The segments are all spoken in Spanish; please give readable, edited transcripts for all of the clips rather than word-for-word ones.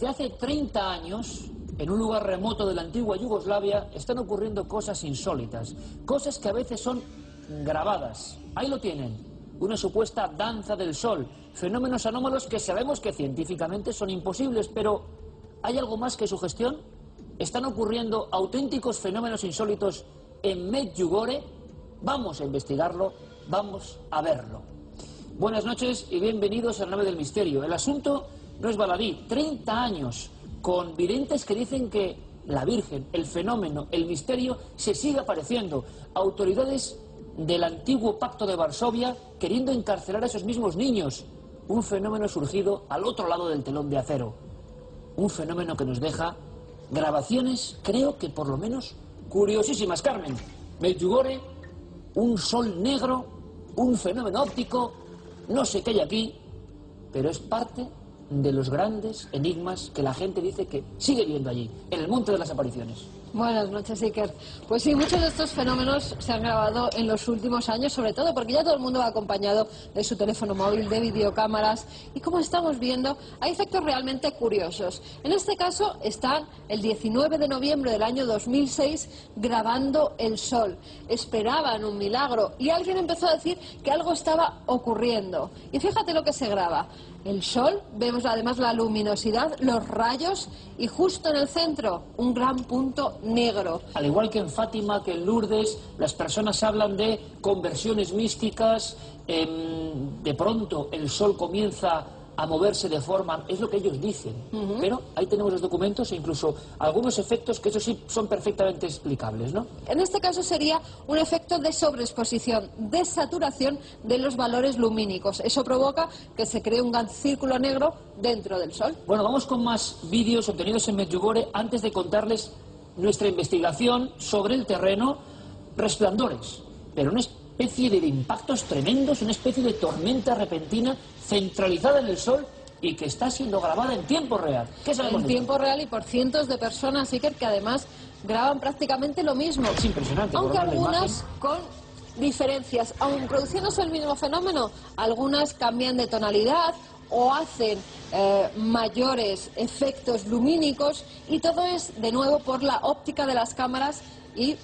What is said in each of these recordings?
Desde hace 30 años, en un lugar remoto de la antigua Yugoslavia, están ocurriendo cosas insólitas, cosas que a veces son grabadas. Ahí lo tienen, una supuesta danza del sol, fenómenos anómalos que sabemos que científicamente son imposibles, pero ¿hay algo más que sugestión? ¿Están ocurriendo auténticos fenómenos insólitos en Medjugorje? Vamos a investigarlo, vamos a verlo. Buenas noches y bienvenidos a la nave del misterio. El asunto no es baladí, 30 años con videntes que dicen que la Virgen, el fenómeno, el misterio se sigue apareciendo. Autoridades del antiguo Pacto de Varsovia queriendo encarcelar a esos mismos niños. Un fenómeno surgido al otro lado del telón de acero. Un fenómeno que nos deja grabaciones, creo que por lo menos curiosísimas. Carmen, Medjugorje, un sol negro, un fenómeno óptico, no sé qué hay aquí, pero es parte de los grandes enigmas que la gente dice que sigue viendo allí, en el Monte de las Apariciones. Buenas noches, Iker. Pues sí, muchos de estos fenómenos se han grabado en los últimos años, sobre todo porque ya todo el mundo va acompañado de su teléfono móvil, de videocámaras, y como estamos viendo, hay efectos realmente curiosos. En este caso, están el 19 de noviembre del año 2006 grabando el sol. Esperaban un milagro y alguien empezó a decir que algo estaba ocurriendo. Y fíjate lo que se graba. El sol, vemos además la luminosidad, los rayos y justo en el centro un gran punto negro. Al igual que en Fátima, que en Lourdes, las personas hablan de conversiones místicas, de pronto el sol comienza a moverse de forma, es lo que ellos dicen, pero ahí tenemos los documentos e incluso algunos efectos que eso sí son perfectamente explicables, ¿no? En este caso sería un efecto de sobreexposición, de saturación de los valores lumínicos. Eso provoca que se cree un gran círculo negro dentro del sol. Bueno, vamos con más vídeos obtenidos en Medjugorje antes de contarles nuestra investigación sobre el terreno. Resplandores, pero una especie de impactos tremendos, una especie de tormenta repentina centralizada en el sol y que está siendo grabada en tiempo real. ¿Qué sabemos en de tiempo real y por cientos de personas, Iker, que además graban prácticamente lo mismo. Es impresionante. Aunque algunas con diferencias, aun produciéndose el mismo fenómeno, algunas cambian de tonalidad o hacen mayores efectos lumínicos, y todo es de nuevo por la óptica de las cámaras y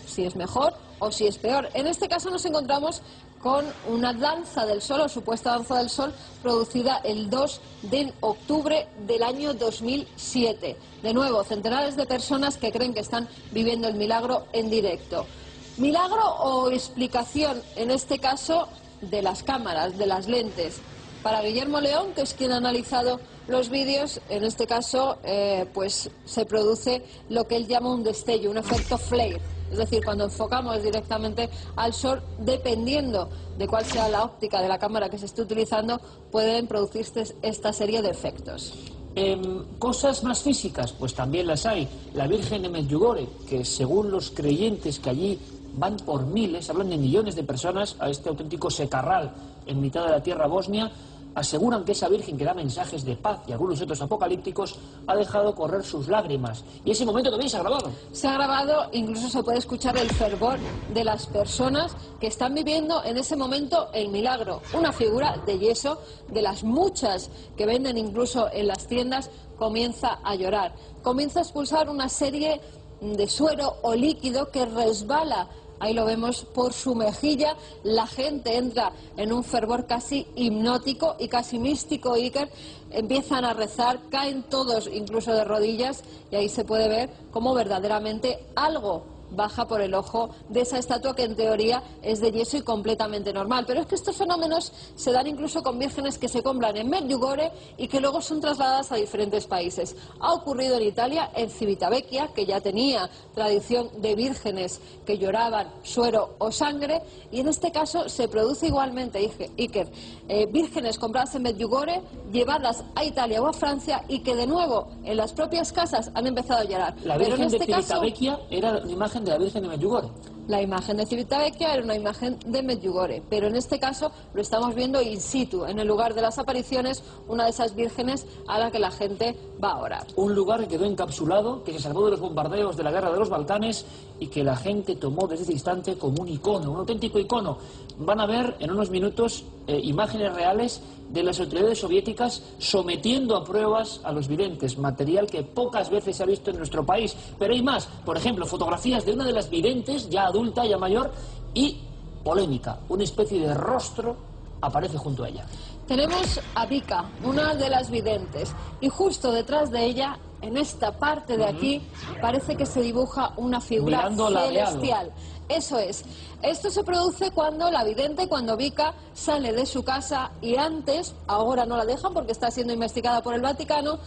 si es mejor o si es peor. En este caso nos encontramos con una danza del sol, o supuesta danza del sol, producida el 2 de octubre del año 2007. De nuevo, centenares de personas que creen que están viviendo el milagro en directo. Milagro o explicación, en este caso, de las cámaras, de las lentes. Para Guillermo León, que es quien ha analizado los vídeos, en este caso, pues se produce lo que él llama un destello, un efecto flare. Es decir, cuando enfocamos directamente al sol, dependiendo de cuál sea la óptica de la cámara que se esté utilizando, pueden producirse esta serie de efectos. Cosas más físicas, pues también las hay. La Virgen de Medjugorje, que según los creyentes que allí van por miles, hablan de millones de personas, a este auténtico secarral en mitad de la tierra bosnia, aseguran que esa Virgen que da mensajes de paz y algunos otros apocalípticos ha dejado correr sus lágrimas. Y ese momento también se ha grabado. Se ha grabado, incluso se puede escuchar el fervor de las personas que están viviendo en ese momento el milagro. Una figura de yeso, de las muchas que venden incluso en las tiendas, comienza a llorar. Comienza a expulsar una serie de suero o líquido que resbala. Ahí lo vemos por su mejilla. La gente entra en un fervor casi hipnótico y casi místico, Iker. Empiezan a rezar, caen todos incluso de rodillas, y ahí se puede ver cómo verdaderamente algo baja por el ojo de esa estatua que en teoría es de yeso y completamente normal. Pero es que estos fenómenos se dan incluso con vírgenes que se compran en Medjugorje y que luego son trasladadas a diferentes países. Ha ocurrido en Italia, en Civitavecchia, que ya tenía tradición de vírgenes que lloraban suero o sangre, y en este caso se produce igualmente, Iker, vírgenes compradas en Medjugorje, llevadas a Italia o a Francia, y que de nuevo en las propias casas han empezado a llorar. La Virgen de Civitavecchia era la imagen de la Virgen de Medjugorje. La imagen de Civitavecchia era una imagen de Medjugorje, pero en este caso lo estamos viendo in situ, en el lugar de las apariciones, una de esas vírgenes a la que la gente va a orar. Un lugar que quedó encapsulado, que se salvó de los bombardeos de la guerra de los Balcanes y que la gente tomó desde ese instante como un icono, un auténtico icono. Van a ver en unos minutos imágenes reales de las autoridades soviéticas sometiendo a pruebas a los videntes, material que pocas veces se ha visto en nuestro país. Pero hay más, por ejemplo, fotografías de una de las videntes, ya adulta, ya mayor, y polémica, una especie de rostro aparece junto a ella. Tenemos a Vika, una de las videntes, y justo detrás de ella, en esta parte de aquí, parece que se dibuja una figura celestial. Eso es. Esto se produce cuando la vidente, cuando Vika sale de su casa y antes, ahora no la dejan porque está siendo investigada por el Vaticano,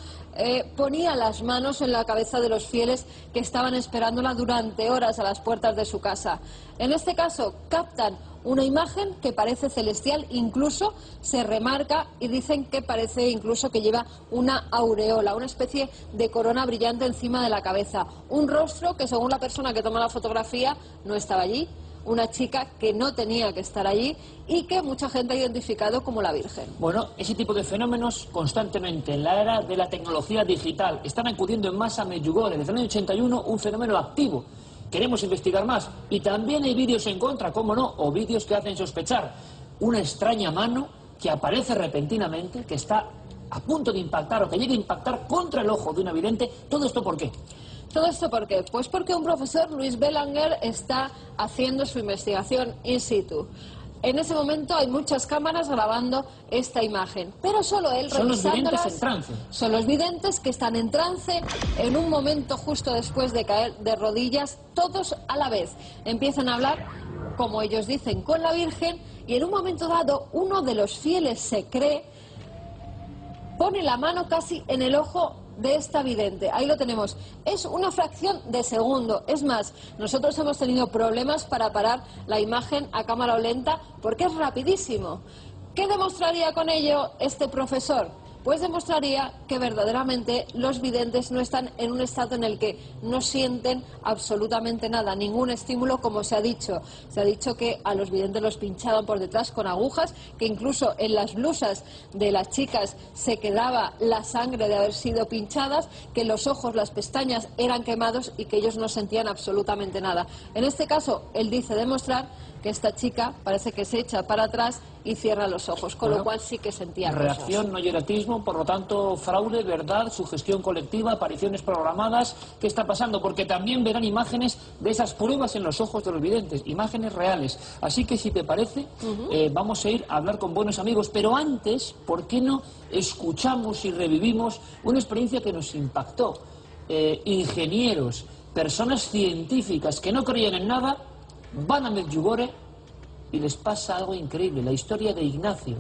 ponía las manos en la cabeza de los fieles que estaban esperándola durante horas a las puertas de su casa. En este caso, captan una imagen que parece celestial, incluso se remarca y dicen que parece incluso que lleva una aureola, una especie de corona brillante encima de la cabeza. Un rostro que, según la persona que toma la fotografía, no estaba allí. Una chica que no tenía que estar allí y que mucha gente ha identificado como la Virgen. Bueno, ese tipo de fenómenos constantemente en la era de la tecnología digital están acudiendo en masa a Medjugorje. Desde el año 81, un fenómeno activo. Queremos investigar más. Y también hay vídeos en contra, cómo no, o vídeos que hacen sospechar. Una extraña mano que aparece repentinamente, que está a punto de impactar o que llega a impactar contra el ojo de una vidente. ¿Todo esto por qué? ¿Todo esto por qué? Pues porque un profesor, Luis Belanger, está haciendo su investigación in situ. En ese momento hay muchas cámaras grabando esta imagen, pero solo él revisándolas. Son los videntes en trance. Son los videntes que están en trance en un momento justo después de caer de rodillas, todos a la vez. Empiezan a hablar, como ellos dicen, con la Virgen y en un momento dado uno de los fieles se cree, pone la mano casi en el ojo de esta vidente. Ahí lo tenemos. Es una fracción de segundo. Es más, nosotros hemos tenido problemas para parar la imagen a cámara lenta porque es rapidísimo. ¿Qué demostraría con ello este profesor? Pues demostraría que verdaderamente los videntes no están en un estado en el que no sienten absolutamente nada, ningún estímulo, como se ha dicho. Se ha dicho que a los videntes los pinchaban por detrás con agujas, que incluso en las blusas de las chicas se quedaba la sangre de haber sido pinchadas, que los ojos, las pestañas eran quemados y que ellos no sentían absolutamente nada. En este caso, él dice demostrar que esta chica parece que se echa para atrás y cierra los ojos, con lo cual sí que sentía cosas. Reacción, no hieratismo, por lo tanto, fraude, verdad, sugestión colectiva, apariciones programadas. ¿Qué está pasando? Porque también verán imágenes de esas pruebas en los ojos de los videntes, imágenes reales. Así que, si te parece, vamos a ir a hablar con buenos amigos. Pero antes, ¿por qué no escuchamos y revivimos una experiencia que nos impactó? Ingenieros, personas científicas que no creían en nada, van a Medjugorje y les pasa algo increíble, la historia de Ignacio.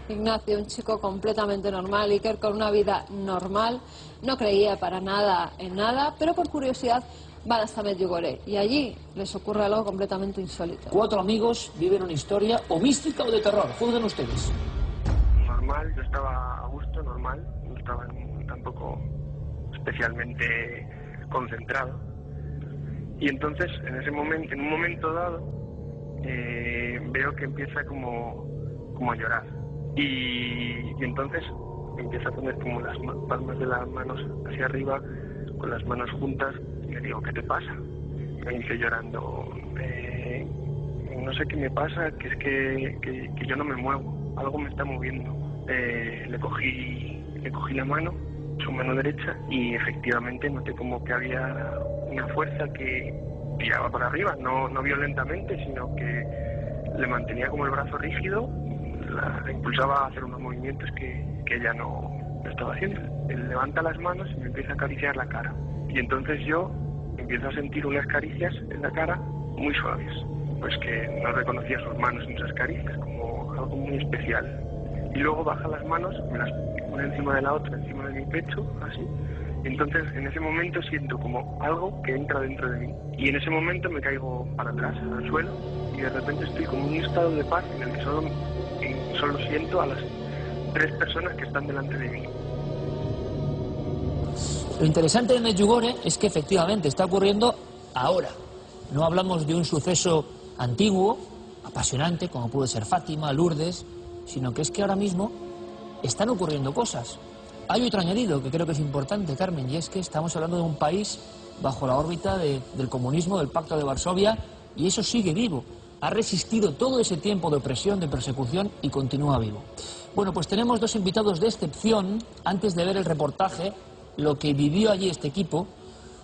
Ignacio, un chico completamente normal, Iker, con una vida normal, no creía para nada en nada, pero por curiosidad van hasta Medjugorje y allí les ocurre algo completamente insólito. 4 amigos viven una historia o mística o de terror, juzguen ustedes. Normal, yo estaba a gusto, normal, no estaba tampoco especialmente concentrado. Y entonces, en ese momento, en un momento dado, veo que empieza como a llorar. Y entonces empieza a poner como las palmas de las manos hacia arriba, con las manos juntas, y le digo, ¿qué te pasa? Me dice llorando, no sé qué me pasa, que es que yo no me muevo, algo me está moviendo. Le cogí la mano, su mano derecha, y efectivamente noté como que había una fuerza que tiraba para arriba, no violentamente, sino que le mantenía como el brazo rígido, la impulsaba a hacer unos movimientos que ella no estaba haciendo. Él levanta las manos y me empieza a acariciar la cara. Y entonces yo empiezo a sentir unas caricias en la cara muy suaves, pues que no reconocía sus manos en esas caricias, como algo muy especial. Y luego baja las manos, me las pone encima de la otra, encima de mi pecho, así. Entonces, en ese momento siento como algo que entra dentro de mí. Y en ese momento me caigo para atrás, al suelo, y de repente estoy como en un estado de paz en el que solo siento a las 3 personas que están delante de mí. Lo interesante de Medjugorje es que efectivamente está ocurriendo ahora. No hablamos de un suceso antiguo, apasionante, como puede ser Fátima, Lourdes, sino que es que ahora mismo están ocurriendo cosas. Hay otro añadido que creo que es importante, Carmen, y es que estamos hablando de un país bajo la órbita del comunismo, del Pacto de Varsovia, y eso sigue vivo. Ha resistido todo ese tiempo de opresión, de persecución, y continúa vivo. Bueno, pues tenemos dos invitados de excepción. Antes de ver el reportaje, lo que vivió allí este equipo,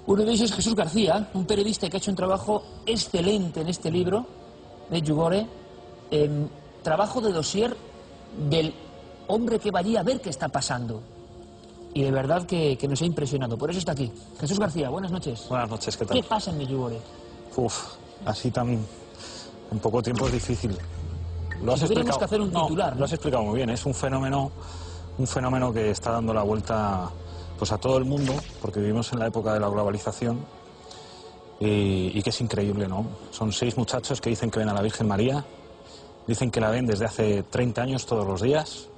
uno de ellos es Jesús García, un periodista que ha hecho un trabajo excelente en este libro, Medjugorje, trabajo de dossier del hombre que va allí a ver qué está pasando. Y de verdad que nos ha impresionado. Por eso está aquí. Jesús García, buenas noches. Buenas noches, ¿qué tal? ¿Qué pasa en Medjugorje? Así tan... en poco tiempo es difícil. Lo has Tuviéramos que hacer un titular, ¿no? Lo has explicado muy bien. Es un fenómeno que está dando la vuelta pues a todo el mundo, porque vivimos en la época de la globalización y que es increíble, ¿no? Son 6 muchachos que dicen que ven a la Virgen María, dicen que la ven desde hace 30 años todos los días,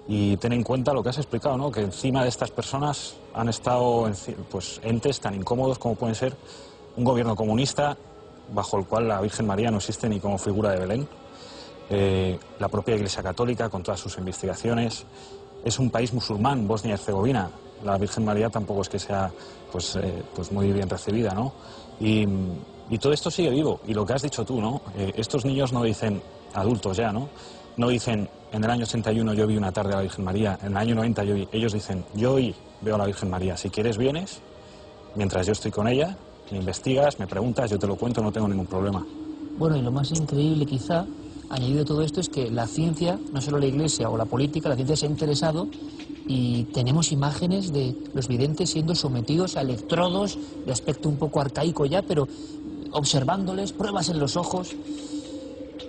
y ten en cuenta lo que has explicado, ¿no? Que encima de estas personas han estado pues entes tan incómodos como pueden ser un gobierno comunista bajo el cual la Virgen María no existe ni como figura de Belén, la propia Iglesia Católica con todas sus investigaciones. Es un país musulmán, Bosnia y Herzegovina. La Virgen María tampoco es que sea pues muy bien recibida, ¿no? Y todo esto sigue vivo. Y lo que has dicho tú, ¿no? Estos niños no dicen, adultos ya, ¿no? No dicen, en el año 81 yo vi una tarde a la Virgen María, en el año 90 yo vi. Ellos dicen, yo hoy veo a la Virgen María. Si quieres vienes, mientras yo estoy con ella, me investigas, me preguntas, yo te lo cuento, no tengo ningún problema. Bueno, y lo más increíble quizá, añadido a todo esto, es que la ciencia, no solo la Iglesia o la política, la ciencia se ha interesado y tenemos imágenes de los videntes siendo sometidos a electrodos de aspecto un poco arcaico ya, pero observándoles, pruebas en los ojos.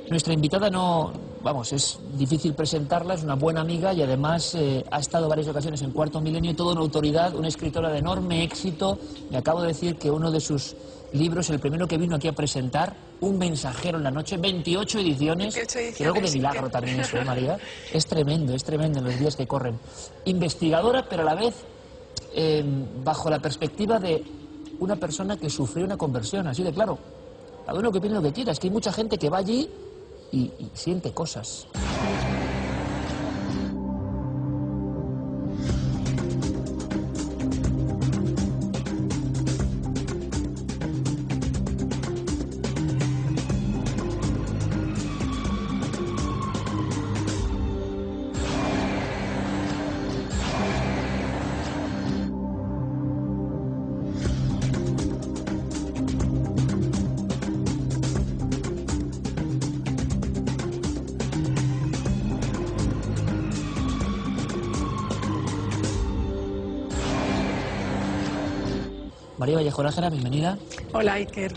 Nuestra invitada es difícil presentarla, es una buena amiga y además ha estado varias ocasiones en Cuarto Milenio, toda una autoridad, una escritora de enorme éxito. Me acabo de decir que uno de sus libros, el primero que vino aquí a presentar, Un mensajero en la noche, 28 ediciones, que algo de milagro también eso, María? Es tremendo en los días que corren. Investigadora, pero a la vez bajo la perspectiva de una persona que sufrió una conversión, así de claro. Cada uno que opine lo que quiera, es que hay mucha gente que va allí y siente cosas. María Vallejo Nájera, bienvenida. Hola, Iker.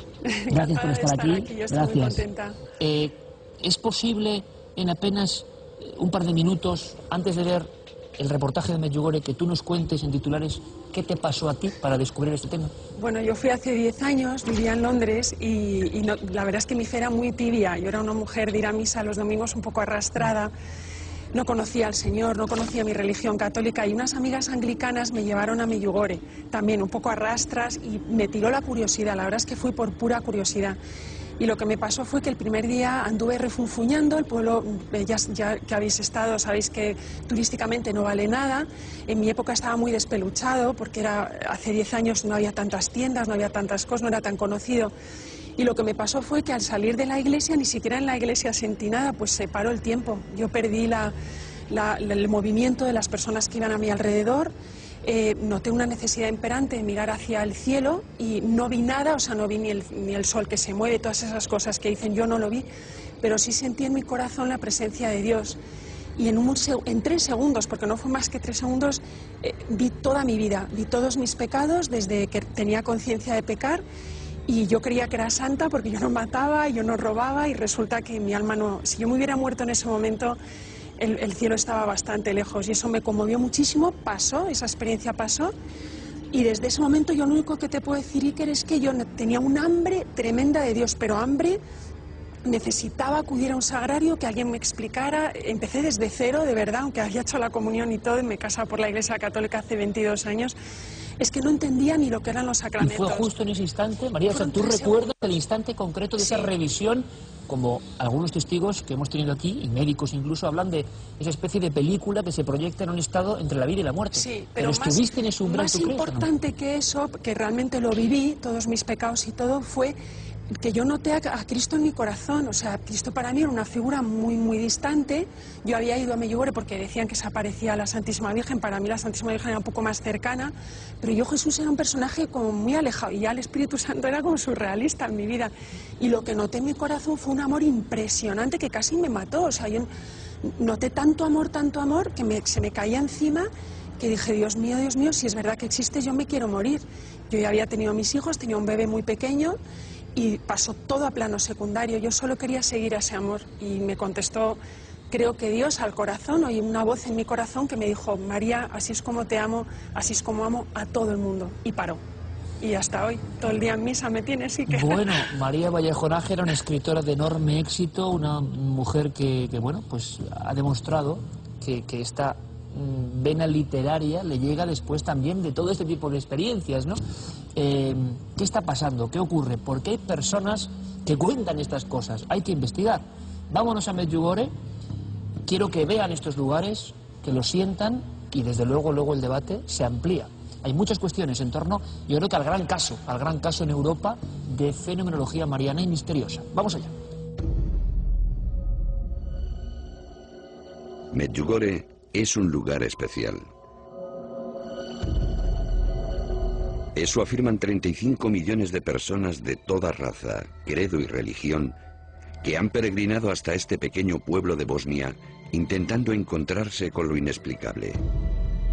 Gracias por estar aquí. Yo estoy muy contenta. ¿Es posible en apenas un par de minutos, antes de ver el reportaje de Medjugorje, que tú nos cuentes en titulares qué te pasó a ti para descubrir este tema? Bueno, yo fui hace 10 años, vivía en Londres y la verdad es que mi fe era muy tibia. Yo era una mujer de ir a misa los domingos un poco arrastrada. No conocía al Señor, no conocía mi religión católica y unas amigas anglicanas me llevaron a Medjugorje, también un poco a rastras, y me tiró la curiosidad. La verdad es que fui por pura curiosidad. Y lo que me pasó fue que el primer día anduve refunfuñando. El pueblo, ya que habéis estado, sabéis que turísticamente no vale nada. En mi época estaba muy despeluchado porque hace 10 años no había tantas tiendas, no había tantas cosas, no era tan conocido. Y lo que me pasó fue que al salir de la iglesia, ni siquiera en la iglesia sentí nada, pues se paró el tiempo. Yo perdí el movimiento de las personas que iban a mi alrededor. Noté una necesidad imperante de mirar hacia el cielo y no vi nada, o sea, no vi ni el sol que se mueve, todas esas cosas que dicen, yo no lo vi, pero sí sentí en mi corazón la presencia de Dios. Y en 3 segundos, porque no fue más que 3 segundos, vi toda mi vida, vi todos mis pecados desde que tenía conciencia de pecar. Y yo creía que era santa porque yo no mataba, yo no robaba, y resulta que mi alma no... Si yo me hubiera muerto en ese momento, el cielo estaba bastante lejos y eso me conmovió muchísimo. Pasó, esa experiencia pasó, y desde ese momento yo lo único que te puedo decir, Iker, es que yo tenía un hambre tremenda de Dios, pero hambre, necesitaba acudir a un sagrario, que alguien me explicara. Empecé desde cero, de verdad, aunque había hecho la comunión y todo, y me casaba por la Iglesia Católica hace 22 años. Es que no entendía ni lo que eran los ¿Y sacramentos. fue justo en ese instante, María? O sea, Fueron ¿tú 3 recuerdas el instante concreto de esa Sí. revisión? Como algunos testigos que hemos tenido aquí, y médicos incluso, hablan de esa especie de película que se proyecta en un estado entre la vida y la muerte. Sí, pero estuviste en ese umbral, más ¿tú crees, o no? importante que eso, que realmente lo viví, todos mis pecados y todo, fue que yo noté a Cristo en mi corazón. O sea, Cristo para mí era una figura muy, muy distante. Yo había ido a Medjugorje porque decían que se aparecía a la Santísima Virgen. Para mí la Santísima Virgen era un poco más cercana, pero yo Jesús era un personaje como muy alejado, y ya el Espíritu Santo era como surrealista en mi vida. Y lo que noté en mi corazón fue un amor impresionante que casi me mató. O sea, yo noté tanto amor, que se me caía encima, que dije, Dios mío, si es verdad que existes, yo me quiero morir. Yo ya había tenido mis hijos, tenía un bebé muy pequeño, y pasó todo a plano secundario. Yo solo quería seguir a ese amor, y me contestó, creo que Dios, al corazón. Oí una voz en mi corazón que me dijo, María, así es como te amo, así es como amo a todo el mundo. Y paró. Y hasta hoy, todo el día en misa me tiene, sí que... Bueno, María Vallejo Nájera era una escritora de enorme éxito, una mujer que bueno, pues ha demostrado que esta vena literaria le llega después también de todo este tipo de experiencias, ¿no? ¿Qué está pasando? ¿Qué ocurre? ¿Por qué hay personas que cuentan estas cosas? Hay que investigar. Vámonos a Medjugorje. Quiero que vean estos lugares, que lo sientan, y desde luego el debate se amplía. Hay muchas cuestiones en torno, yo creo que al gran caso en Europa de fenomenología mariana y misteriosa. Vamos allá. Medjugorje es un lugar especial. Eso afirman 35 millones de personas de toda raza, credo y religión que han peregrinado hasta este pequeño pueblo de Bosnia intentando encontrarse con lo inexplicable,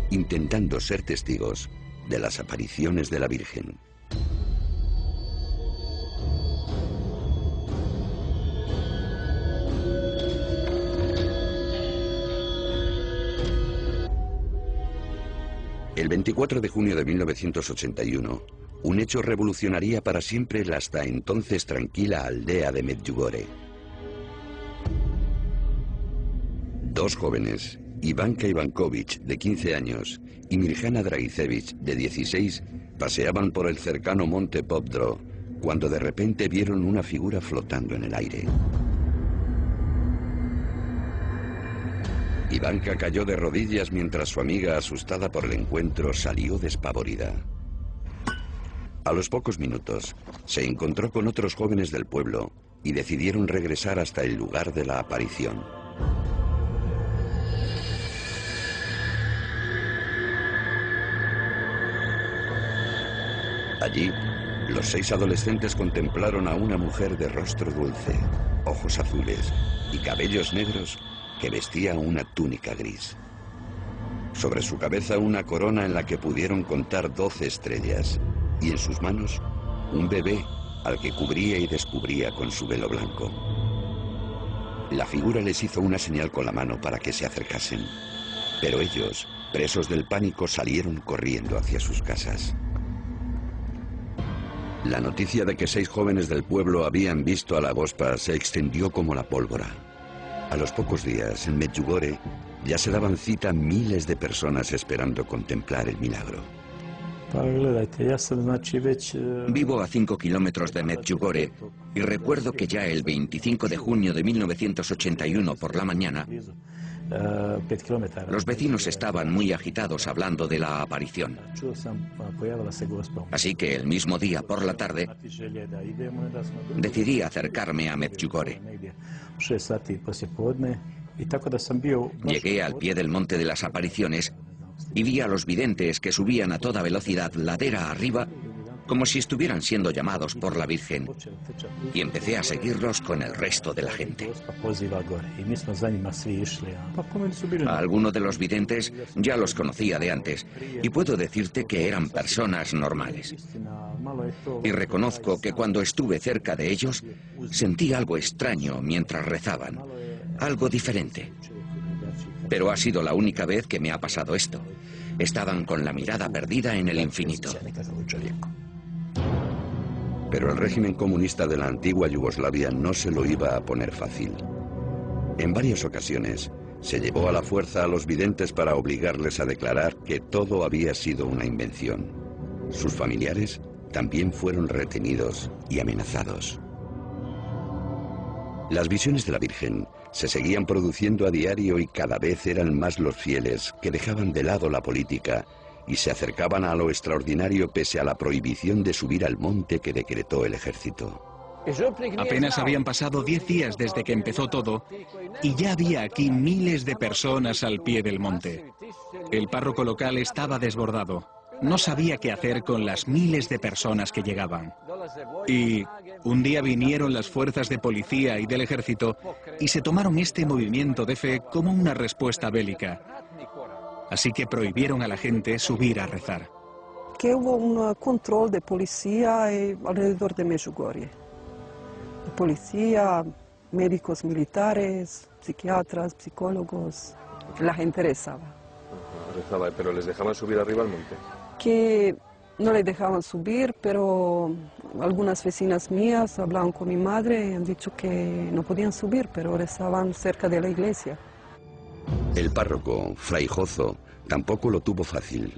intentando ser testigos de las apariciones de la Virgen. El 24 de junio de 1981, un hecho revolucionaría para siempre la hasta entonces tranquila aldea de Medjugorje. Dos jóvenes, Ivanka Ivankovic, de 15 años, y Mirjana Dragicevic, de 16, paseaban por el cercano monte Popdro, cuando de repente vieron una figura flotando en el aire. Ivanka cayó de rodillas mientras su amiga, asustada por el encuentro, salió despavorida. A los pocos minutos, se encontró con otros jóvenes del pueblo y decidieron regresar hasta el lugar de la aparición. Allí, los 6 adolescentes contemplaron a una mujer de rostro dulce, ojos azules y cabellos negros que vestía una túnica gris. Sobre su cabeza una corona en la que pudieron contar 12 estrellas y en sus manos un bebé al que cubría y descubría con su velo blanco. La figura les hizo una señal con la mano para que se acercasen, pero ellos, presos del pánico, salieron corriendo hacia sus casas. La noticia de que 6 jóvenes del pueblo habían visto a la Gospa se extendió como la pólvora. A los pocos días, en Medjugorje, ya se daban cita miles de personas esperando contemplar el milagro. Vivo a 5 kilómetros de Medjugorje y recuerdo que ya el 25 de junio de 1981 por la mañana, los vecinos estaban muy agitados hablando de la aparición. Así que el mismo día por la tarde decidí acercarme a Medjugorje. Llegué al pie del monte de las apariciones y vi a los videntes que subían a toda velocidad ladera arriba como si estuvieran siendo llamados por la Virgen, y empecé a seguirlos con el resto de la gente. A algunos de los videntes ya los conocía de antes y puedo decirte que eran personas normales. Y reconozco que cuando estuve cerca de ellos sentí algo extraño mientras rezaban, algo diferente. Pero ha sido la única vez que me ha pasado esto. Estaban con la mirada perdida en el infinito. Pero el régimen comunista de la antigua Yugoslavia no se lo iba a poner fácil. En varias ocasiones se llevó a la fuerza a los videntes para obligarles a declarar que todo había sido una invención. Sus familiares también fueron retenidos y amenazados. Las visiones de la Virgen se seguían produciendo a diario y cada vez eran más los fieles que dejaban de lado la política y se acercaban a lo extraordinario pese a la prohibición de subir al monte que decretó el ejército. Apenas habían pasado 10 días desde que empezó todo y ya había aquí miles de personas al pie del monte. El párroco local estaba desbordado. No sabía qué hacer con las miles de personas que llegaban. Y un día vinieron las fuerzas de policía y del ejército y se tomaron este movimiento de fe como una respuesta bélica. Así que prohibieron a la gente subir a rezar. Que hubo un control de policía alrededor de Medjugorje. Policía, médicos militares, psiquiatras, psicólogos. La gente rezaba. Rezaba, pero ¿les dejaban subir arriba al monte? Que no les dejaban subir, pero algunas vecinas mías hablaban con mi madre y han dicho que no podían subir, pero rezaban cerca de la iglesia. El párroco, Fray Jozo, tampoco lo tuvo fácil.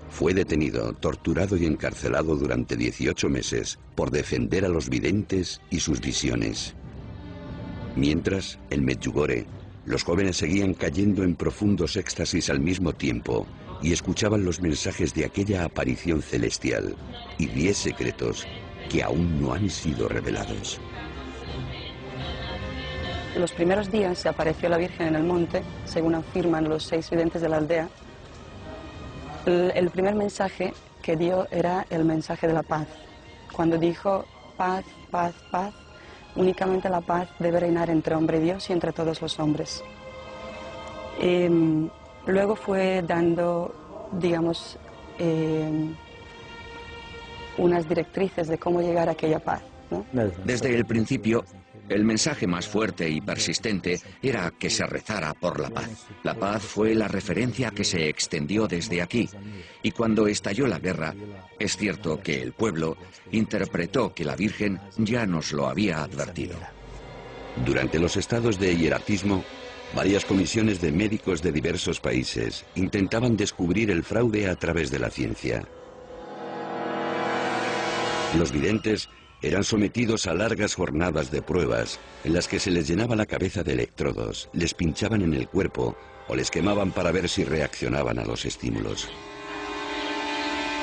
Fue detenido, torturado y encarcelado durante 18 meses por defender a los videntes y sus visiones. Mientras, en Medjugorje, los jóvenes seguían cayendo en profundos éxtasis al mismo tiempo y escuchaban los mensajes de aquella aparición celestial y 10 secretos que aún no han sido revelados. En los primeros días se apareció la Virgen en el monte, según afirman los 6 videntes de la aldea. El primer mensaje que dio era el mensaje de la paz. Cuando dijo paz, paz, paz, únicamente la paz debe reinar entre hombre y Dios y entre todos los hombres. Luego fue dando, digamos, unas directrices de cómo llegar a aquella paz, ¿no? Desde el principio, el mensaje más fuerte y persistente era que se rezara por la paz. La paz fue la referencia que se extendió desde aquí. Y cuando estalló la guerra, es cierto que el pueblo interpretó que la Virgen ya nos lo había advertido. Durante los estados de hieratismo, varias comisiones de médicos de diversos países intentaban descubrir el fraude a través de la ciencia. Los videntes eran sometidos a largas jornadas de pruebas en las que se les llenaba la cabeza de electrodos, les pinchaban en el cuerpo o les quemaban para ver si reaccionaban a los estímulos.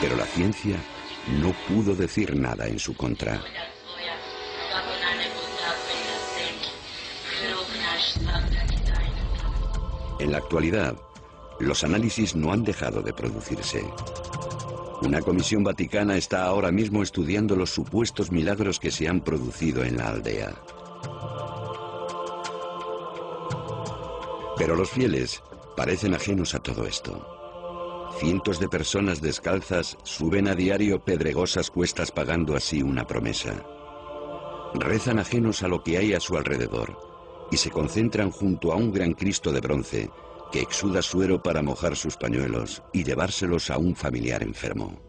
Pero la ciencia no pudo decir nada en su contra. En la actualidad, los análisis no han dejado de producirse. Una comisión vaticana está ahora mismo estudiando los supuestos milagros que se han producido en la aldea. Pero los fieles parecen ajenos a todo esto. Cientos de personas descalzas suben a diario pedregosas cuestas pagando así una promesa. Rezan ajenos a lo que hay a su alrededor y se concentran junto a un gran Cristo de bronce que exuda suero para mojar sus pañuelos y llevárselos a un familiar enfermo.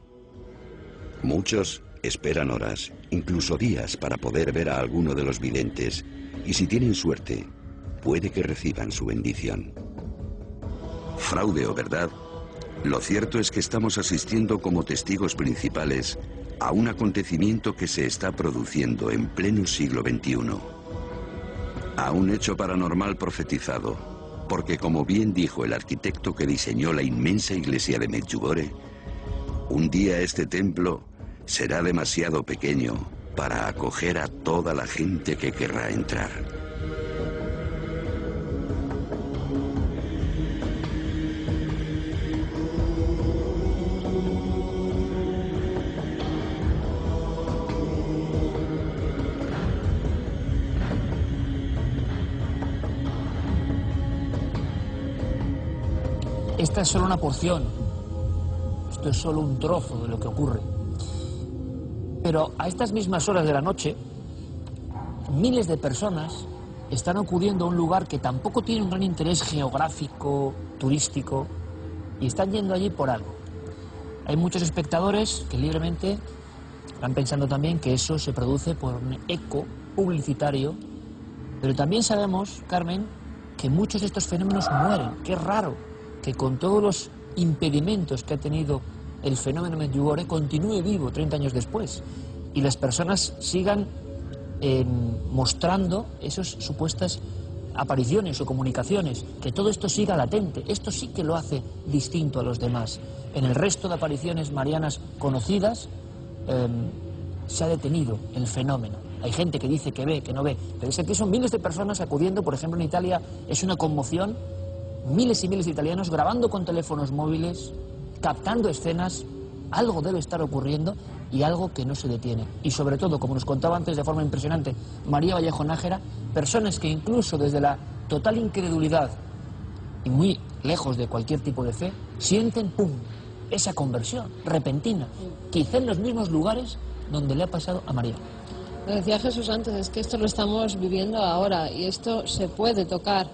Muchos esperan horas, incluso días, para poder ver a alguno de los videntes, y si tienen suerte, puede que reciban su bendición. Fraude o verdad, lo cierto es que estamos asistiendo como testigos principales a un acontecimiento que se está produciendo en pleno siglo XXI. A un hecho paranormal profetizado, porque como bien dijo el arquitecto que diseñó la inmensa iglesia de Medjugorje, un día este templo será demasiado pequeño para acoger a toda la gente que querrá entrar. Esta es solo una porción. Esto es solo un trozo de lo que ocurre. Pero a estas mismas horas de la noche, miles de personas están acudiendo a un lugar que tampoco tiene un gran interés geográfico, turístico, y están yendo allí por algo. Hay muchos espectadores que libremente están pensando también que eso se produce por un eco publicitario, pero también sabemos, Carmen, que muchos de estos fenómenos mueren. Qué raro que con todos los impedimentos que ha tenido el fenómeno Medjugorje continúe vivo 30 años después y las personas sigan mostrando esas supuestas apariciones o comunicaciones, que todo esto siga latente. Esto sí que lo hace distinto a los demás. En el resto de apariciones marianas conocidas se ha detenido el fenómeno. Hay gente que dice que ve, que no ve, pero es que aquí son miles de personas acudiendo. Por ejemplo, en Italia es una conmoción, miles y miles de italianos grabando con teléfonos móviles, captando escenas. Algo debe estar ocurriendo y algo que no se detiene. Y sobre todo, como nos contaba antes de forma impresionante María Vallejo Nájera, personas que incluso desde la total incredulidad y muy lejos de cualquier tipo de fe, sienten, ¡pum!, esa conversión repentina, quizá en los mismos lugares donde le ha pasado a María. Lo decía Jesús antes, es que esto lo estamos viviendo ahora y esto se puede tocar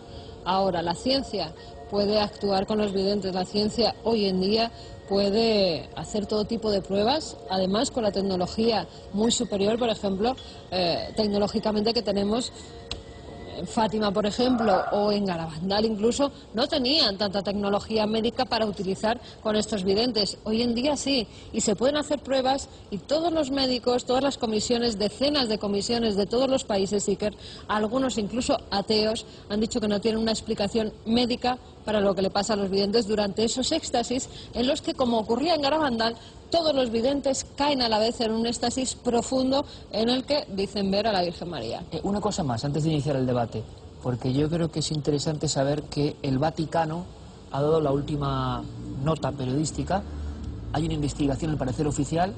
ahora. La ciencia puede actuar con los videntes, la ciencia hoy en día puede hacer todo tipo de pruebas, además con la tecnología muy superior, por ejemplo, tecnológicamente que tenemos. En Fátima, por ejemplo, o en Garabandal incluso, no tenían tanta tecnología médica para utilizar con estos videntes. Hoy en día sí, y se pueden hacer pruebas y todos los médicos, todas las comisiones, decenas de comisiones de todos los países, Iker, algunos incluso ateos, han dicho que no tienen una explicación médica para lo que le pasa a los videntes durante esos éxtasis en los que, como ocurría en Garabandal, todos los videntes caen a la vez en un éxtasis profundo en el que dicen ver a la Virgen María. Una cosa más, antes de iniciar el debate, porque yo creo que es interesante saber que el Vaticano ha dado la última nota periodística. Hay una investigación, al parecer oficial,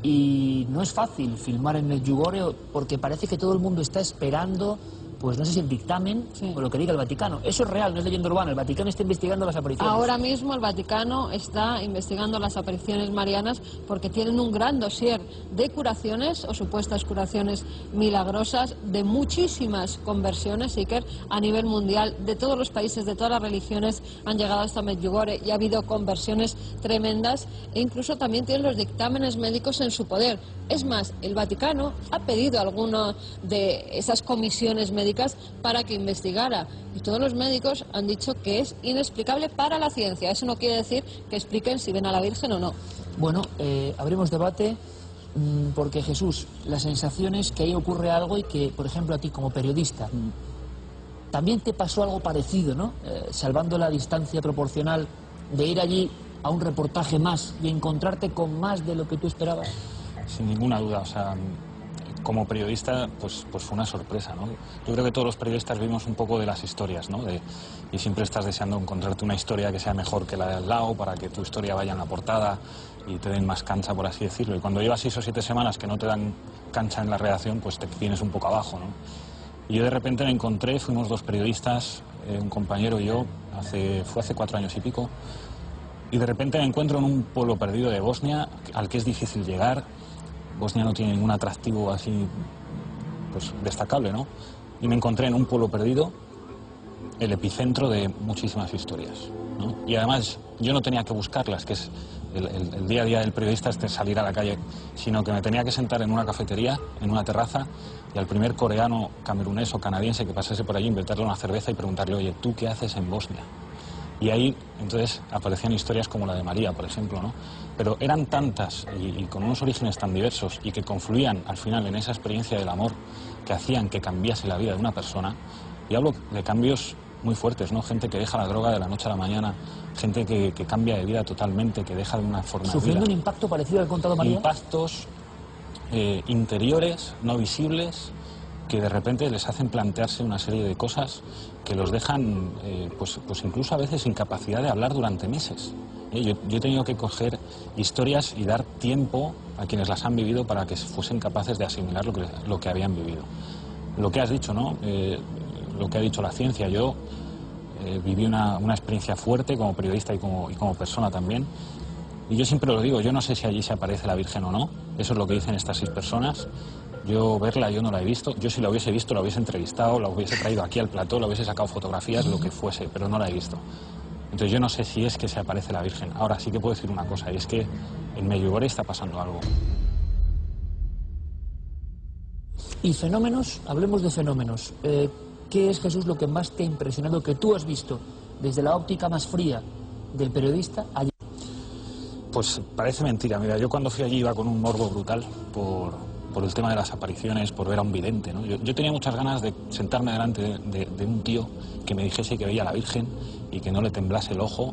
y no es fácil filmar en Medjugorje porque parece que todo el mundo está esperando, pues no sé si el dictamen o lo que diga el Vaticano. Eso es real, no es leyenda urbana. El Vaticano está investigando las apariciones. Ahora mismo el Vaticano está investigando las apariciones marianas porque tienen un gran dossier de curaciones o supuestas curaciones milagrosas de muchísimas conversiones, Iker, a nivel mundial, de todos los países, de todas las religiones han llegado hasta Medjugorje y ha habido conversiones tremendas e incluso también tienen los dictámenes médicos en su poder. Es más, el Vaticano ha pedido a alguna de esas comisiones médicas para que investigara y todos los médicos han dicho que es inexplicable para la ciencia. Eso no quiere decir que expliquen si ven a la Virgen o no. Bueno, abrimos debate porque, Jesús, la sensación es que ahí ocurre algo y que, por ejemplo, a ti como periodista también te pasó algo parecido, ¿no? Salvando la distancia proporcional de ir allí a un reportaje más y encontrarte con más de lo que tú esperabas. Sin ninguna duda, o sea, como periodista, pues fue una sorpresa, ¿no? Yo creo que todos los periodistas vimos un poco de las historias, ¿no? Y siempre estás deseando encontrarte una historia que sea mejor que la de al lado para que tu historia vaya en la portada y te den más cancha, por así decirlo. Y cuando llevas 6 o 7 semanas que no te dan cancha en la redacción, pues te tienes un poco abajo, ¿no? Y yo de repente me encontré, fuimos 2 periodistas, un compañero y yo, fue hace 4 años y pico, y de repente me encuentro en un pueblo perdido de Bosnia, al que es difícil llegar. Bosnia no tiene ningún atractivo así, pues, destacable, ¿no? Y me encontré en un pueblo perdido, el epicentro de muchísimas historias, ¿no? Y además yo no tenía que buscarlas, que es el día a día del periodista, es salir a la calle, sino que me tenía que sentar en una cafetería, en una terraza, y al primer coreano, camerunés o canadiense que pasase por allí, invitarle una cerveza y preguntarle, oye, ¿tú qué haces en Bosnia? Y ahí, entonces, aparecían historias como la de María, por ejemplo, ¿no? Pero eran tantas y con unos orígenes tan diversos y que confluían al final en esa experiencia del amor que hacían que cambiase la vida de una persona. Y hablo de cambios muy fuertes, ¿no? Gente que deja la droga de la noche a la mañana, gente que cambia de vida totalmente, que deja de una forma de vida. ¿Sufriendo un impacto parecido al contado María? Impactos interiores, no visibles, que de repente les hacen plantearse una serie de cosas que los dejan, pues incluso a veces sin capacidad de hablar durante meses. Yo he tenido que coger historias y dar tiempo a quienes las han vivido para que fuesen capaces de asimilar lo que habían vivido. Lo que has dicho, ¿no? Lo que ha dicho la ciencia. Yo viví una experiencia fuerte como periodista y como persona también. Y yo siempre lo digo, yo no sé si allí se aparece la Virgen o no. Eso es lo que dicen estas 6 personas. Yo verla, yo no la he visto. Yo si la hubiese visto, la hubiese entrevistado, la hubiese traído aquí al plató, la hubiese sacado fotografías, lo que fuese, pero no la he visto. Entonces yo no sé si es que se aparece la Virgen. Ahora sí que puedo decir una cosa, y es que en Medjugorje está pasando algo. Y fenómenos, hablemos de fenómenos. ¿Qué es, Jesús, lo que más te ha impresionado, que tú has visto desde la óptica más fría del periodista allí? Pues parece mentira. Mira, yo cuando fui allí iba con un morbo brutal por el tema de las apariciones, por ver a un vidente, ¿no? Yo tenía muchas ganas de sentarme delante de un tío que me dijese que veía a la Virgen y que no le temblase el ojo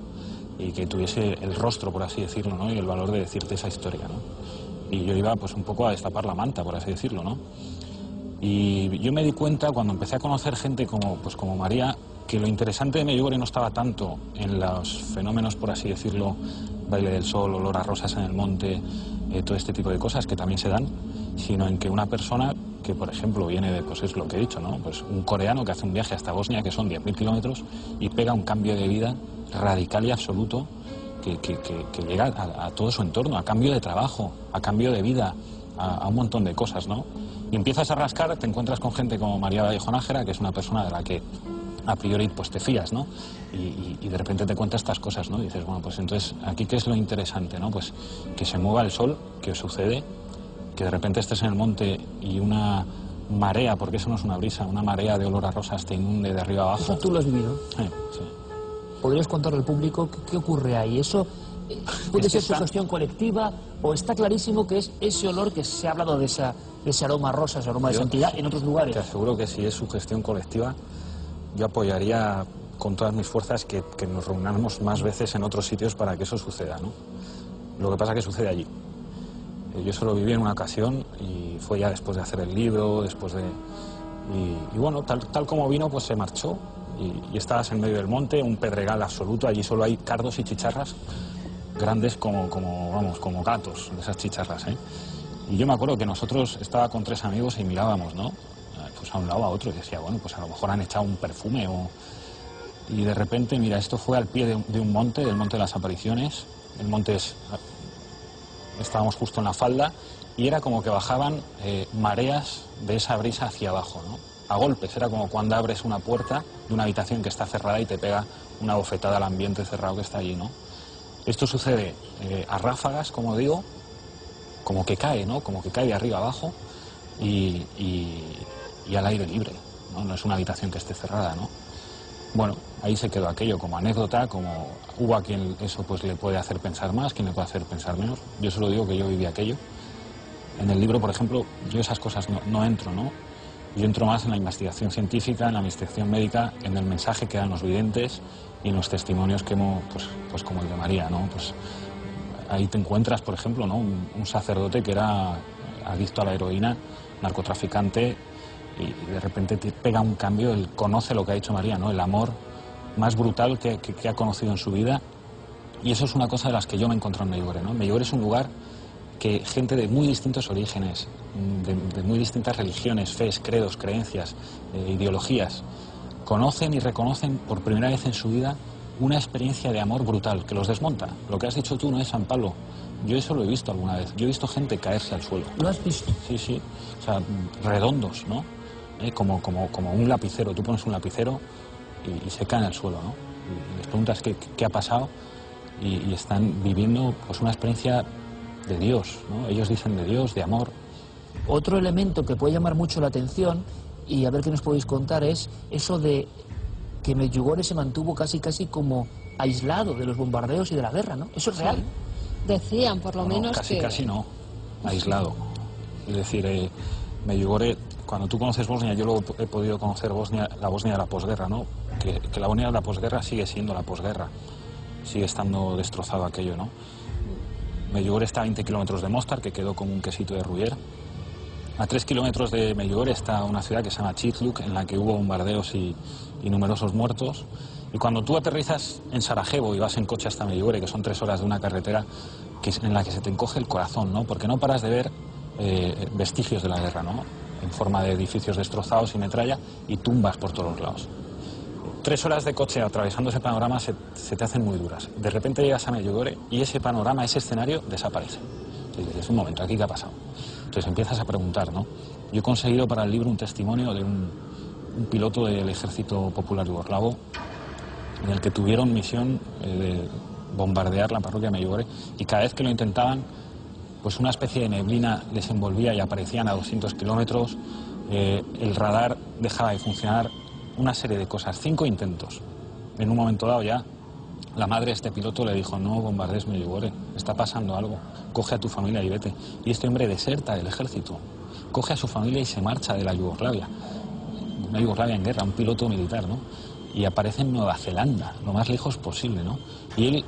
y que tuviese el rostro, por así decirlo, ¿no? Y el valor de decirte esa historia, ¿no? Y yo iba pues un poco a destapar la manta, por así decirlo, ¿no? Y yo me di cuenta cuando empecé a conocer gente como María, que lo interesante de Medjugorje no estaba tanto en los fenómenos, por así decirlo, baile del sol, olor a rosas en el monte, todo este tipo de cosas que también se dan, sino en que una persona que, por ejemplo, viene de, pues es lo que he dicho, ¿no? Pues un coreano que hace un viaje hasta Bosnia, que son 10.000 kilómetros, y pega un cambio de vida radical y absoluto que llega a todo su entorno, a cambio de trabajo, a cambio de vida, a un montón de cosas, ¿no? Y empiezas a rascar, te encuentras con gente como María Vallejo Nájera, que es una persona de la que a priori pues te fías, ¿no? Y de repente te cuenta estas cosas, ¿no? Y dices, bueno, pues entonces aquí ¿qué es lo interesante, no? Pues que se mueva el sol, que sucede, que de repente estés en el monte y una marea, porque eso no es una brisa, una marea de olor a rosas te inunde de arriba abajo. ¿Eso tú lo has vivido? Sí. ¿Podrías contarle al público qué ocurre ahí? ¿Eso puede ser sugestión colectiva o está clarísimo que es ese olor que se ha hablado de ese aroma a rosas, aroma de santidad en otros lugares? Te aseguro que si es sugestión colectiva, yo apoyaría con todas mis fuerzas que nos reunamos más veces en otros sitios para que eso suceda, ¿no? Lo que pasa es que sucede allí. Yo solo viví en una ocasión y fue ya después de hacer el libro, después de... Y bueno, tal como vino, pues se marchó y estabas en medio del monte, un pedregal absoluto, allí solo hay cardos y chicharras grandes como gatos de esas chicharras, ¿eh? Y yo me acuerdo que nosotros estaba con 3 amigos y mirábamos, ¿no? Pues a un lado a otro y decía, bueno, pues a lo mejor han echado un perfume o... Y de repente, mira, esto fue al pie de un monte, del Monte de las Apariciones. El monte estábamos justo en la falda y era como que bajaban mareas de esa brisa hacia abajo, ¿no? A golpes, era como cuando abres una puerta de una habitación que está cerrada y te pega una bofetada al ambiente cerrado que está allí, ¿no? Esto sucede a ráfagas, como digo, como que cae, ¿no? Como que cae de arriba abajo y al aire libre, ¿no? No es una habitación que esté cerrada, ¿no? Bueno, ahí se quedó aquello como anécdota, como hubo a quien eso pues le puede hacer pensar más, quien le puede hacer pensar menos. Yo solo digo que yo viví aquello. En el libro, por ejemplo, yo esas cosas no entro, ¿no? Yo entro más en la investigación científica, en la investigación médica, en el mensaje que dan los videntes y en los testimonios que hemos, pues como el de María, ¿no? Pues ahí te encuentras, por ejemplo, ¿no? Un sacerdote que era adicto a la heroína, narcotraficante, y de repente te pega un cambio, él conoce lo que ha hecho María, ¿no? El amor más brutal que ha conocido en su vida, y eso es una cosa de las que yo me encontré en Medjugorje, ¿no? Medjugorje es un lugar que gente de muy distintos orígenes, de muy distintas religiones, fes, credos, creencias, ideologías, conocen y reconocen por primera vez en su vida una experiencia de amor brutal, que los desmonta. Lo que has dicho tú no es San Pablo. Yo eso lo he visto alguna vez. Yo he visto gente caerse al suelo. ¿Lo has visto? Sí. O sea, redondos, ¿no? Como un lapicero. Tú pones un lapicero y se caen al suelo, ¿no? Y les preguntas qué ha pasado y están viviendo pues una experiencia de Dios, ¿no? Ellos dicen de Dios, de amor. Otro elemento que puede llamar mucho la atención, y a ver qué nos podéis contar, es eso de que Medjugorje se mantuvo casi como aislado de los bombardeos y de la guerra, ¿no? ¿Eso es real? Sí. Decían, por lo menos, casi no, aislado. Es decir, Medjugorje, cuando tú conoces Bosnia, yo luego he podido conocer la Bosnia de la posguerra, ¿no? Que la Bosnia de la posguerra sigue siendo la posguerra, sigue estando destrozado aquello, ¿no? Medjugorje está a 20 kilómetros de Mostar, que quedó como un quesito de Ruller. A 3 kilómetros de Medjugorje está una ciudad que se llama Chitluk, en la que hubo bombardeos y numerosos muertos. Y cuando tú aterrizas en Sarajevo y vas en coche hasta Medjugorje, que son 3 horas de una carretera en la que se te encoge el corazón, ¿no? Porque no paras de ver vestigios de la guerra, ¿no? En forma de edificios destrozados y metralla y tumbas por todos los lados. 3 horas de coche atravesando ese panorama se te hacen muy duras. De repente llegas a Medjugorje y ese panorama, ese escenario desaparece. Y dices, un momento, ¿aquí qué ha pasado? Entonces empiezas a preguntar, ¿no? Yo he conseguido para el libro un testimonio de un piloto del Ejército Popular Yugoslavo en el que tuvieron misión de bombardear la parroquia de Medjugorje, y cada vez que lo intentaban, pues una especie de neblina les envolvía y aparecían a 200 kilómetros, el radar dejaba de funcionar, una serie de cosas, 5 intentos. En un momento dado ya la madre de este piloto le dijo: no bombardees Medjugorje, está pasando algo, coge a tu familia y vete. Y este hombre deserta del ejército, coge a su familia y se marcha de la Yugoslavia, una Yugoslavia en guerra, un piloto militar, ¿no? Y aparece en Nueva Zelanda, lo más lejos posible, ¿no? Y él,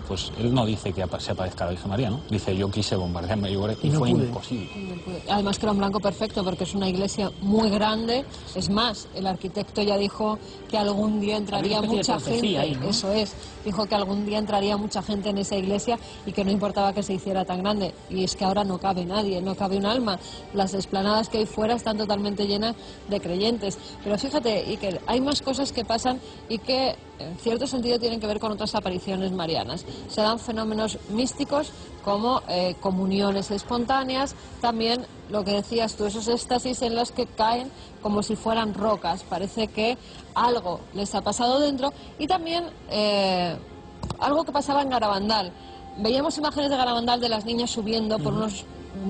pues él no dice que se aparezca la Virgen María, ¿no? Dice: yo quise bombardear Medjugorje y fue imposible. Además que era un blanco perfecto, porque es una iglesia muy grande. Es más, el arquitecto ya dijo que algún día entraría mucha gente. Ahí, ¿no? Eso es, dijo que algún día entraría mucha gente en esa iglesia y que no importaba que se hiciera tan grande. Y es que ahora no cabe nadie, no cabe un alma. Las explanadas que hay fuera están totalmente llenas de creyentes. Pero fíjate, y que hay más cosas que pasan y que en cierto sentido tienen que ver con otras apariciones marianas. Se dan fenómenos místicos como comuniones espontáneas, también lo que decías tú, esos éxtasis en los que caen como si fueran rocas, parece que algo les ha pasado dentro, y también algo que pasaba en Garabandal. Veíamos imágenes de Garabandal de las niñas subiendo por unos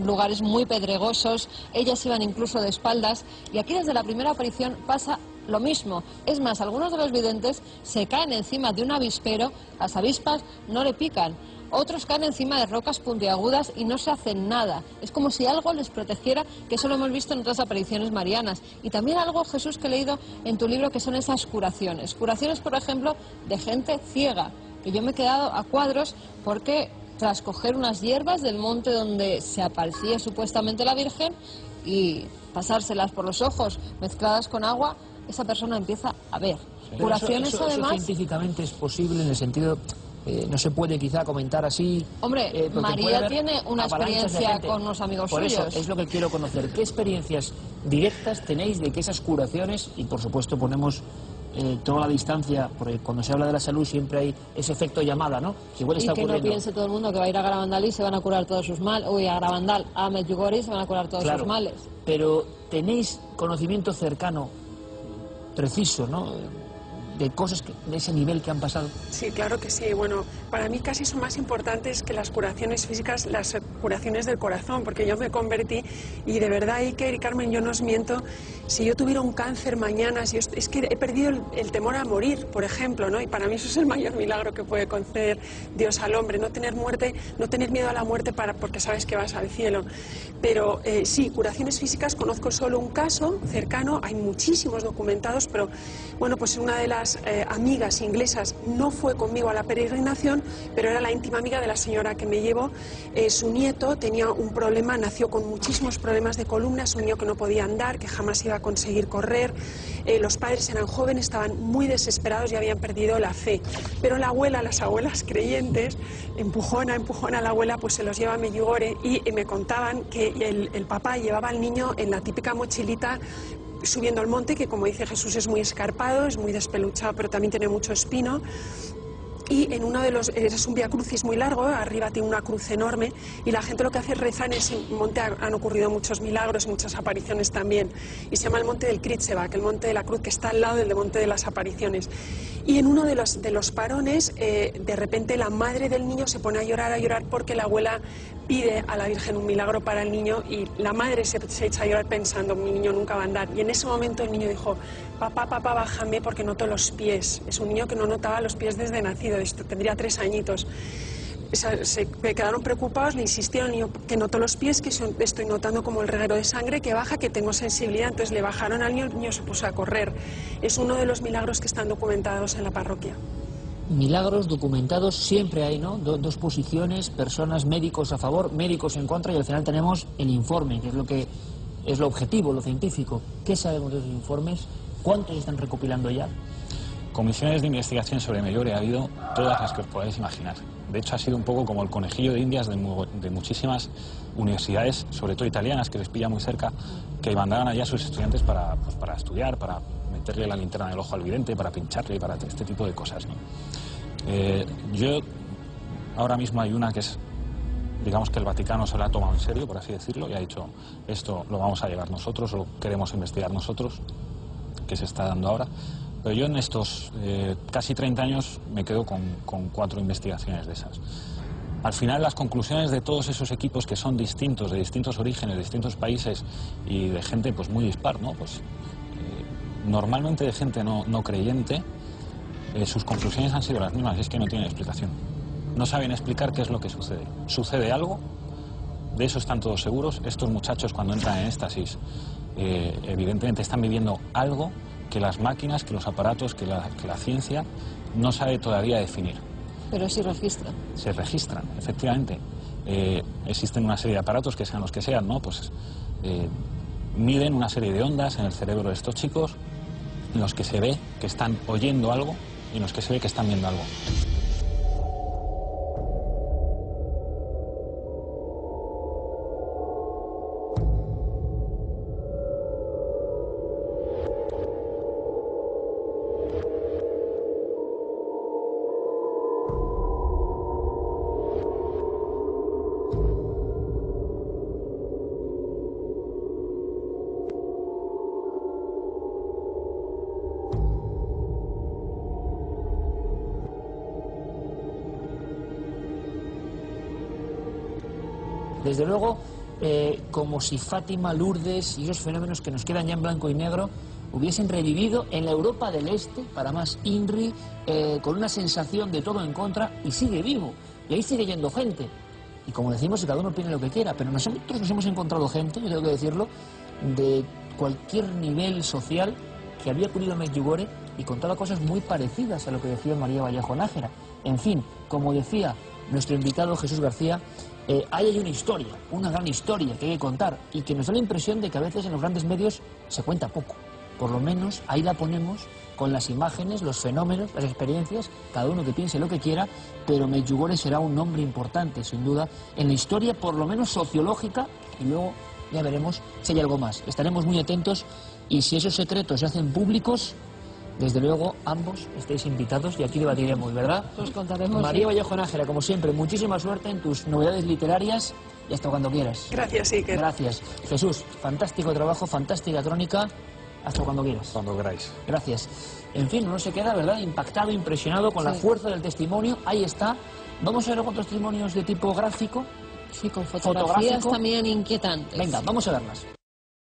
lugares muy pedregosos, ellas iban incluso de espaldas, y aquí desde la primera aparición pasa lo mismo. Es más, algunos de los videntes se caen encima de un avispero, las avispas no le pican. Otros caen encima de rocas puntiagudas y no se hacen nada. Es como si algo les protegiera, que eso lo hemos visto en otras apariciones marianas. Y también algo, Jesús, que he leído en tu libro, que son esas curaciones. Curaciones, por ejemplo, de gente ciega, que yo me he quedado a cuadros porque tras coger unas hierbas del monte donde se aparecía supuestamente la Virgen y pasárselas por los ojos mezcladas con agua, esa persona empieza a ver. Sí. Curaciones, eso además... científicamente es posible en el sentido... no se puede quizá comentar así. Hombre, María tiene una experiencia con unos amigos suyos. Por eso es lo que quiero conocer. ¿Qué experiencias directas tenéis de que esas curaciones, y por supuesto ponemos toda la distancia, porque cuando se habla de la salud siempre hay ese efecto llamada, ¿no? Que igual está ocurriendo. Y que no piense todo el mundo que va a ir a Garabandal y se van a curar todos sus males, o a Garabandal, a Medjugorje y se van a curar todos sus males. Pero tenéis conocimiento cercano, preciso, ¿no?, de cosas de ese nivel que han pasado. Sí, claro que sí. Bueno, para mí casi son más importantes que las curaciones físicas, las curaciones del corazón, porque yo me convertí y de verdad, Iker y Carmen, yo no os miento, si yo tuviera un cáncer mañana, es que he perdido el temor a morir, por ejemplo, ¿no? Y para mí eso es el mayor milagro que puede conceder Dios al hombre, no tener muerte, no tener miedo a la muerte porque sabes que vas al cielo. Pero sí, curaciones físicas, conozco solo un caso cercano, hay muchísimos documentados, pero bueno, pues una de las amigas inglesas no fue conmigo a la peregrinación, pero era la íntima amiga de la señora que me llevó. Su nieto tenía un problema, nació con muchísimos problemas de columnas, un niño que no podía andar, que jamás iba a conseguir correr. Los padres eran jóvenes, estaban muy desesperados y habían perdido la fe. Pero la abuela, las abuelas creyentes, empujona a la abuela, pues se los lleva a Medjugorje y me contaban que el papá llevaba al niño en la típica mochilita subiendo al monte, que como dice Jesús es muy escarpado, es muy despeluchado, pero también tiene mucho espino. Y en uno de los, es un vía crucis muy largo, arriba tiene una cruz enorme, y la gente lo que hace es rezar. En ese monte han ocurrido muchos milagros, muchas apariciones también, y se llama el monte del Kritzebak, el monte de la cruz, que está al lado del monte de las apariciones. Y en uno de los parones, de repente la madre del niño se pone a llorar porque la abuela pide a la Virgen un milagro para el niño, y la madre se echa a llorar pensando: mi niño nunca va a andar. Y en ese momento el niño dijo: papá, bájame porque noto los pies. Es un niño que no notaba los pies desde nacido, tendría 3 añitos. Se quedaron preocupados, le insistieron: niño, que noto los pies, que estoy notando como el reguero de sangre, que baja, que tengo sensibilidad. Entonces le bajaron al niño, el niño se puso a correr. Es uno de los milagros que están documentados en la parroquia. Milagros documentados siempre hay, ¿no? Dos posiciones, personas, médicos a favor, médicos en contra, y al final tenemos el informe, que es lo objetivo, lo científico. ¿Qué sabemos de esos informes? ¿Cuántos están recopilando ya? Comisiones de investigación sobre Medjugorje ha habido todas las que os podáis imaginar. De hecho, ha sido un poco como el conejillo de indias de muchísimas universidades, sobre todo italianas, que les pilla muy cerca, que mandaban allá a sus estudiantes para estudiar, para meterle la linterna del ojo al vidente, para pincharle, para este tipo de cosas, ¿no? Yo, ahora mismo hay una que es, digamos que el Vaticano se la ha tomado en serio, por así decirlo, y ha dicho: esto lo vamos a llevar nosotros, o lo queremos investigar nosotros, que se está dando ahora. Pero yo en estos casi 30 años me quedo con 4 investigaciones de esas. Al final, las conclusiones de todos esos equipos, que son distintos, de distintos orígenes, de distintos países y de gente pues muy dispar, ¿no? Pues normalmente de gente no creyente, sus conclusiones han sido las mismas, es que no tienen explicación. No saben explicar qué es lo que sucede. Sucede algo, de eso están todos seguros. Estos muchachos, cuando entran en éxtasis, evidentemente están viviendo algo que las máquinas, que los aparatos, que la ciencia no sabe todavía definir. Pero sí registran. Se registran, efectivamente. Existen una serie de aparatos, que sean los que sean, ¿no? Pues miden una serie de ondas en el cerebro de estos chicos, en los que se ve que están oyendo algo y en los que se ve que están viendo algo. Desde luego, como si Fátima, Lourdes y esos fenómenos que nos quedan ya en blanco y negro hubiesen revivido en la Europa del Este, para más INRI, con una sensación de todo en contra, y sigue vivo, y ahí sigue yendo gente. Y como decimos, cada uno opine lo que quiera, pero nosotros nos hemos encontrado gente, yo tengo que decirlo, de cualquier nivel social que había acudido a Medjugorje y contaba cosas muy parecidas a lo que decía María Vallejo Nájera. En fin, como decía nuestro invitado Jesús García, ahí hay una gran historia que hay que contar, y que nos da la impresión de que a veces en los grandes medios se cuenta poco. Por lo menos ahí la ponemos con las imágenes, los fenómenos, las experiencias, cada uno que piense lo que quiera, pero Medjugorje será un nombre importante, sin duda, en la historia, por lo menos sociológica, y luego ya veremos si hay algo más. Estaremos muy atentos, y si esos secretos se hacen públicos, desde luego, ambos estáis invitados y aquí debatiremos, ¿verdad? Os contaremos. María Vallejo Nájera, como siempre, muchísima suerte en tus novedades literarias y hasta cuando quieras. Gracias, Iker. Gracias. Jesús, fantástico trabajo, fantástica crónica. Hasta cuando quieras. Cuando queráis. Gracias. En fin, uno se queda, ¿verdad?, impactado, impresionado con la fuerza del testimonio. Ahí está. Vamos a ver otros testimonios de tipo gráfico. Sí, con fotografías también inquietantes. Venga, vamos a verlas.